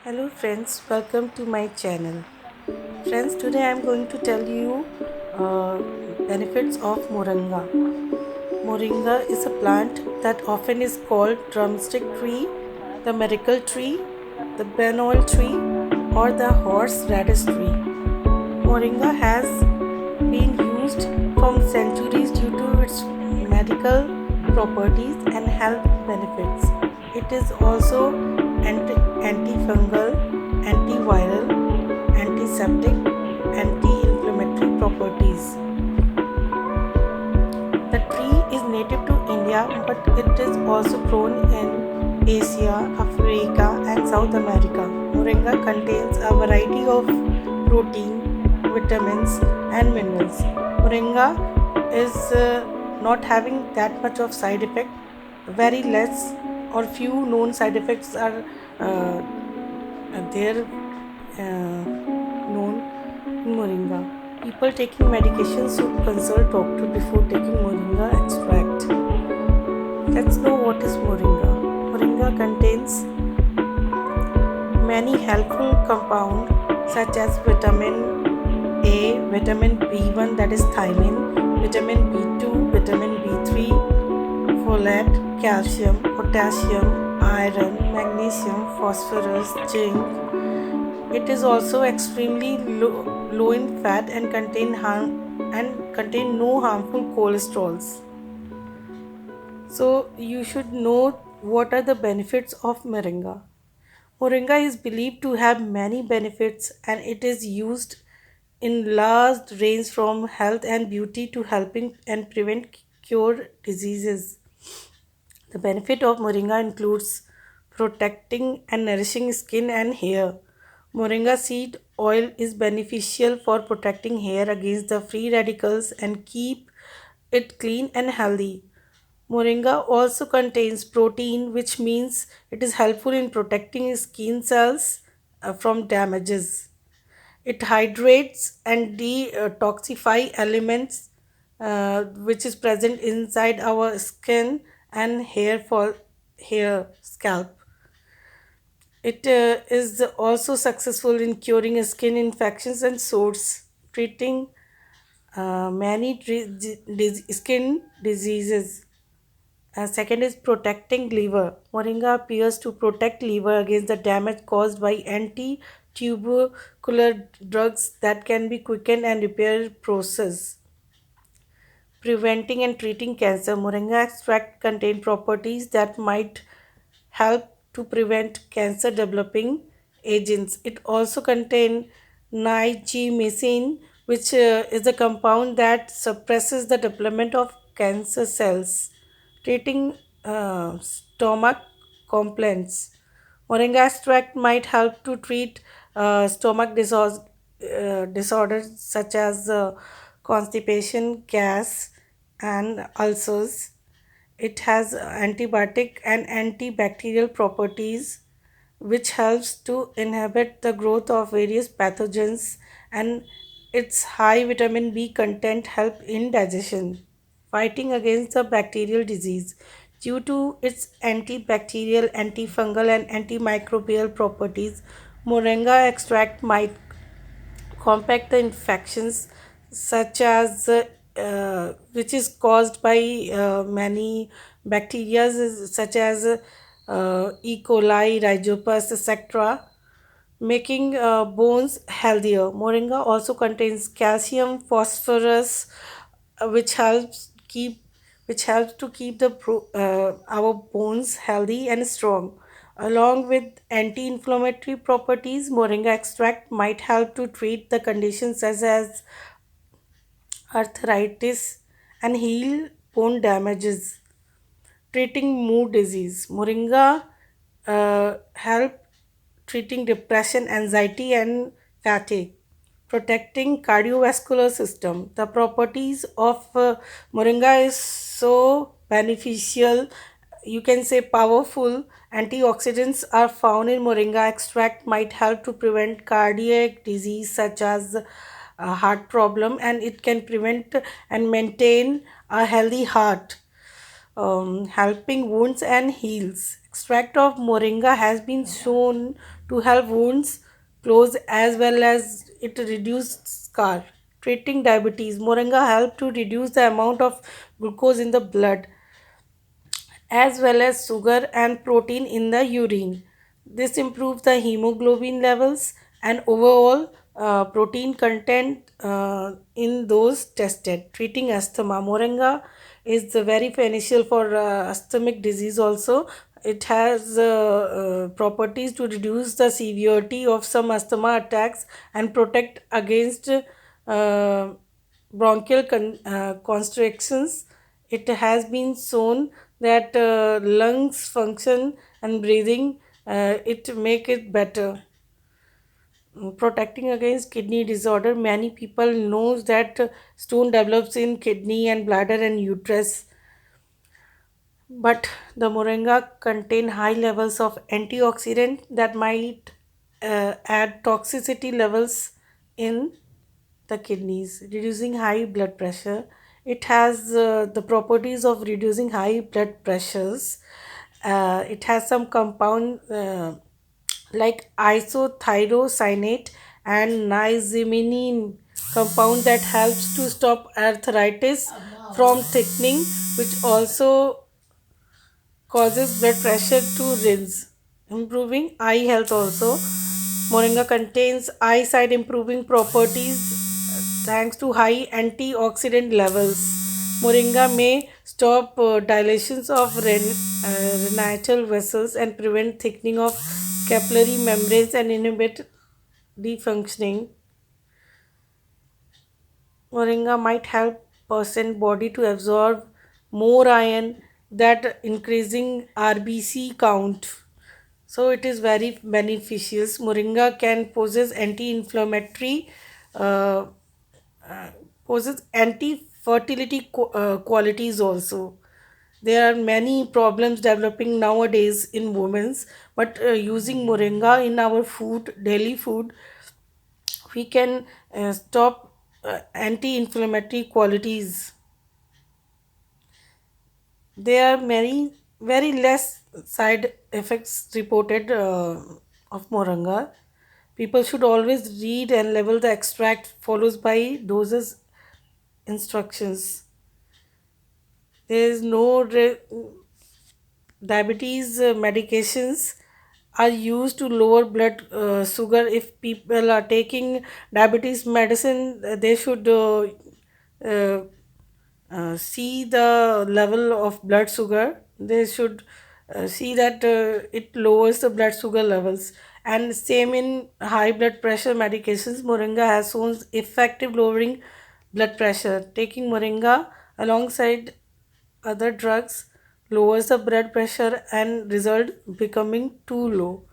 Hello friends, welcome to my channel. Friends, today I am going to tell you uh, benefits of moringa. Moringa is a plant that often is called drumstick tree, the miracle tree, the banyan tree, or the horseradish tree. Moringa has been used from centuries due to its medical properties and health benefits. It is also antifungal, antiviral, antiseptic, anti-inflammatory properties. The tree is native to India, but it is also grown in Asia, Africa, and South America. Moringa contains a variety of protein, vitamins, and minerals. Moringa is not having that much of side effect. Very less or few known side effects are uh, there known in moringa. People taking medications should consult doctor before taking moringa extract. Let's know what is moringa. Moringa contains many helpful compounds such as vitamin A, vitamin B1 that is thiamine, vitamin B2, vitamin B3, folate, calcium, potassium, iron, magnesium, phosphorus, zinc. It is also extremely low in fat and contain no harmful cholesterols. So you should know what are the benefits of moringa. Moringa is believed to have many benefits and it is used in large range from health and beauty to helping and prevent cure diseases. The benefit of moringa includes protecting and nourishing skin and hair. Moringa seed oil is beneficial for protecting hair against the free radicals and keep it clean and healthy. Moringa also contains protein, which means it is helpful in protecting skin cells from damages. It hydrates and detoxify elements which is present inside our skin and hair for hair scalp. It is also successful in curing skin infections and sores, treating many skin diseases. Second is protecting liver. Moringa appears to protect liver against the damage caused by anti-tubercular drugs that can be quickened and repair process. Preventing and treating cancer. Moringa extract contain properties that might help to prevent cancer developing agents. It also contains niacin, which is a compound that suppresses the development of cancer cells. Treating stomach complaints. Moringa extract might help to treat stomach disorders such as constipation, gas, and ulcers. It has antibiotic and antibacterial properties which helps to inhibit the growth of various pathogens, and its high vitamin B content help in digestion, fighting against the bacterial disease. Due to its antibacterial, antifungal and antimicrobial properties, moringa extract might combat the infections such as which is caused by many bacteria such as E. coli, Rhizopas, etc., making bones healthier. Moringa also contains calcium, phosphorus, which helps to keep our bones healthy and strong. Along with anti-inflammatory properties, moringa extract might help to treat the conditions such as arthritis and heal bone damages. Treating mood disease, moringa help treating depression, anxiety, and fatigue. Protecting cardiovascular system. The properties of moringa is so beneficial. You can say powerful. Antioxidants are found in moringa extract might help to prevent cardiac disease such as heart problem, and it can prevent and maintain a healthy heart. helping wounds and heals. Extract of moringa has been shown to help wounds close as well as it reduce scar. Treating diabetes, moringa help to reduce the amount of glucose in the blood as well as sugar and protein in the urine. This improves the hemoglobin levels and overall protein content in those tested. Treating asthma, moringa is very beneficial for asthmatic disease also. It has properties to reduce the severity of some asthma attacks and protect against bronchial constrictions. It has been shown that lungs function and breathing it make it better. Protecting against kidney disorder, many people knows that stone develops in kidney and bladder and uterus, but the moringa contain high levels of antioxidant that might add toxicity levels in the kidneys, reducing high blood pressure. It has the properties of reducing high blood pressures. It has some compound like isothyrosinate and niacinamide compound that helps to stop arthritis from thickening, which also causes blood pressure to rise, improving eye health also. Moringa contains eyesight improving properties thanks to high antioxidant levels. Moringa may stop dilations of retinal vessels and prevent thickening of capillary membranes and inhibit defunctioning. Moringa might help person body to absorb more iron that increasing RBC count. So it is very beneficial. Moringa can possess anti-inflammatory, uh, possess anti-fertility qualities also. There are many problems developing nowadays in women's, but using moringa in our food, daily food, we can stop anti-inflammatory qualities. There are many very less side effects reported of moringa. People should always read and label the extract follows by doses instructions. There is no diabetes medications are used to lower blood sugar. If people are taking diabetes medicine, they should uh, see the level of blood sugar. They should see that it lowers the blood sugar levels. And same in high blood pressure medications, moringa has shown effective lowering blood pressure. Taking moringa alongside other drugs lowers the blood pressure and result becoming too low.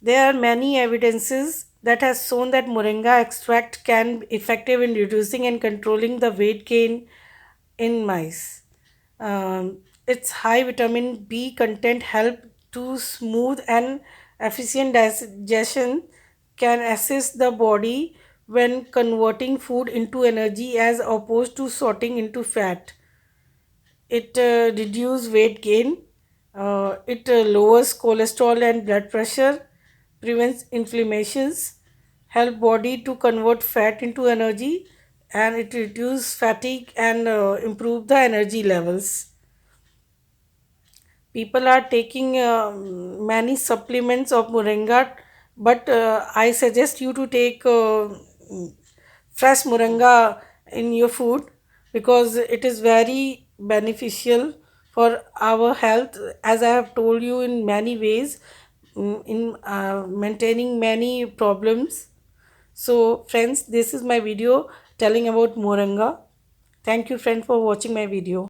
There are many evidences that has shown that moringa extract can be effective in reducing and controlling the weight gain in mice. Its high vitamin B content help to smooth and efficient digestion, can assist the body when converting food into energy as opposed to sorting into fat. It reduces weight gain. It lowers cholesterol and blood pressure, prevents inflammations, help body to convert fat into energy, and it reduces fatigue and improve the energy levels. People are taking many supplements of moringa, but I suggest you to take fresh moringa in your food because it is very beneficial for our health, as I have told you in many ways, in maintaining many problems. So friends, this is my video telling about moringa. Thank you friend for watching my video.